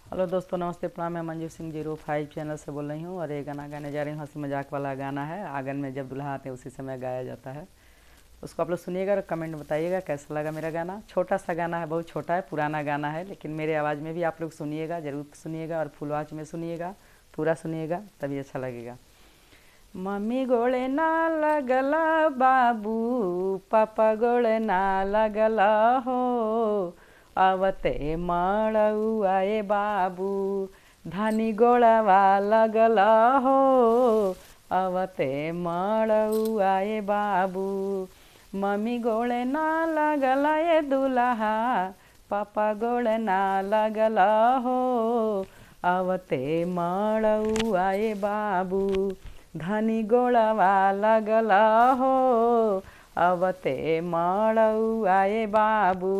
Hello दोस्तों, नमस्ते, प्रणाम। मैं मंजू सिंह 05 चैनल से बोल रही हूँ और ये गाना गाने जा रही हूँ। हंसी मजाक वाला गाना है। आंगन में जब दुल्हा आते हैं उसी समय गाया जाता है। उसको आप लोग सुनिएगा और कमेंट बताइएगा कैसा लगा मेरा गाना। छोटा सा गाना है, बहुत छोटा है, पुराना गाना है, लेकिन मेरे आवाज़ में भी आप लोग सुनिएगा, ज़रूर सुनिएगा और फुल आवाज़ में सुनिएगा, पूरा सुनिएगा, तभी अच्छा लगेगा। मम्मी गोड़े ना लगला बाबू, पापा गोड़े ना लगला हो, आवते मड़ुआए बाबू, धानी गोड़वा लगला हो, आवते मड़ुआए बाबू। मम्मी गोड़े ना लगला ये दुल्हा, पापा गोड़े ना लगला हो, आवते मड़ुआए बाबू, धनी गोड़वा लगला हो, आवते मड़ुआए बाबू,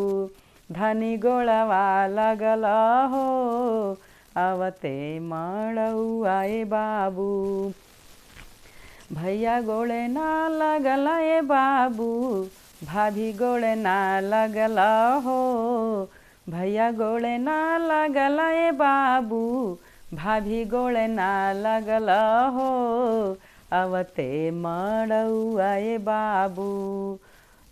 धनी गोड़वा लगला हो, आवते मड़ुआए बाबू। भैया गोड़े ना लगला ए बाबू, भाभी गोड़े ना लगला हो, भैया गोड़े ना लगला ए बाबू, भाभी गोड़े ना लगला हो, आवते मड़ुआए बाबू,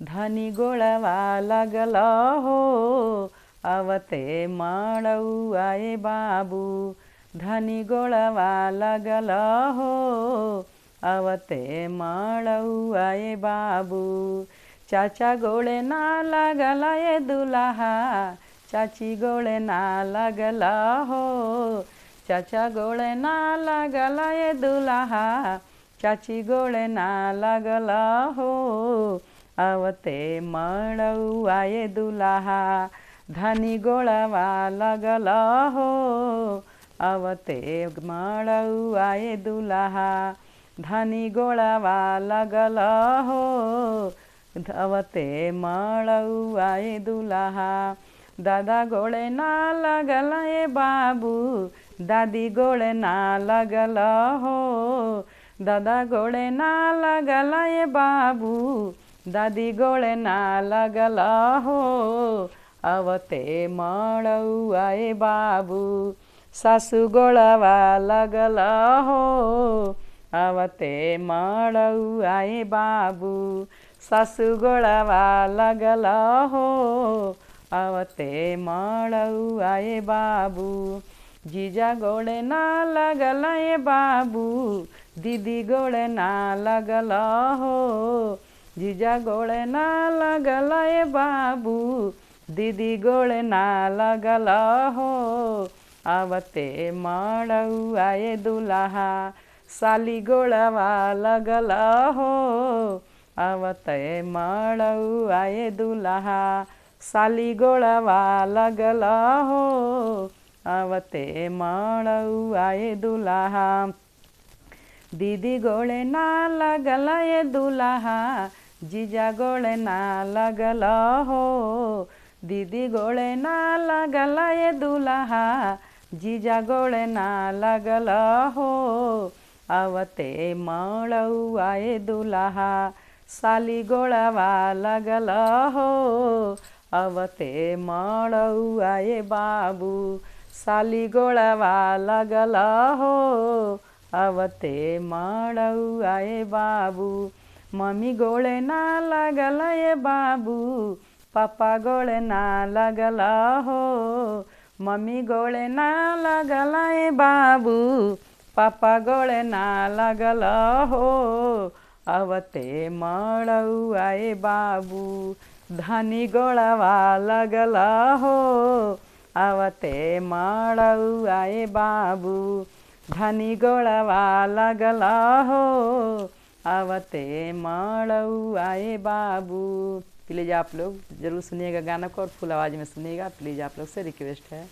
धनी गोड़वा लगला हो, आवते मड़ुआए बाबू, धनी गोड़वा लगला हो, आवते मड़ुआए बाबू। चाचा गोड़े ना लगला ए दुल्हा, चाची गोड़े ना लगला हो, चाचा गोड़े ना लगला ए दुल्हा, चाची गोड़े ना लगला हो, आवते मड़ुआए दुल्हा, धनी गोड़वा लगला हो, आवते मड़ुआए दुल्हा, धनी गोड़वा लगला हो, आवते मड़ुआए दुल्हा। दादा गोड़े ना लगला ए बाबू, दादी गोड़े ना लगला हो, दादा गोड़े ना लगला ए बाबू, दादी गोड़े ना लगला हो, आवते मड़ुआए बाबू। सासू गोड़वा लगला हो, आवते मड़ुआए बाबू, सासू गोड़वा लगला हो, आवते मड़ुआए बाबू। जीजा गोड़े ना लगला ए बाबू, दीदी गोड़े ना लगला हो, जीजा गोड़े ना लगला ए बाबू, दीदी गोड़े ना लगला हो, आवते मड़ुआए दुल्हा, साली गोड़वा लगला हो, आवते मड़ुआए दुल्हा, साली गोड़वा लगला हो, आवते मड़ुआए दुल्हा। दीदी गोड़े ना लगला ए दुल्हा, जीजा गोड़े ना लगला हो, दीदी गोड़े ना लगला ए दुल्हा, जीजा गोड़े ना लगला हो, आवते मड़ुआए दुल्हा, साली गोड़वा लगला हो, आवते मड़ुआए बाबू, साली गोड़वा लगला हो, आवते मड़ुआए बाबू। मम्मी गोड़े ना लगला ए बाबू, पापा गोड़े ना लगला हो, मम्मी गोड़े ना लगला ए बाबू, पापा गोड़े ना लगला हो, आवते मड़ुआए बाबू, धनी गोड़वा लगला हो, आवते मड़ुआए बाबू, धनी गोड़वा लगला हो, आवते मड़ुआए बाबू। प्लीज़ आप लोग ज़रूर सुनिएगा गाना को और फुल आवाज़ में सुनिएगा, प्लीज़ आप लोग से रिक्वेस्ट है।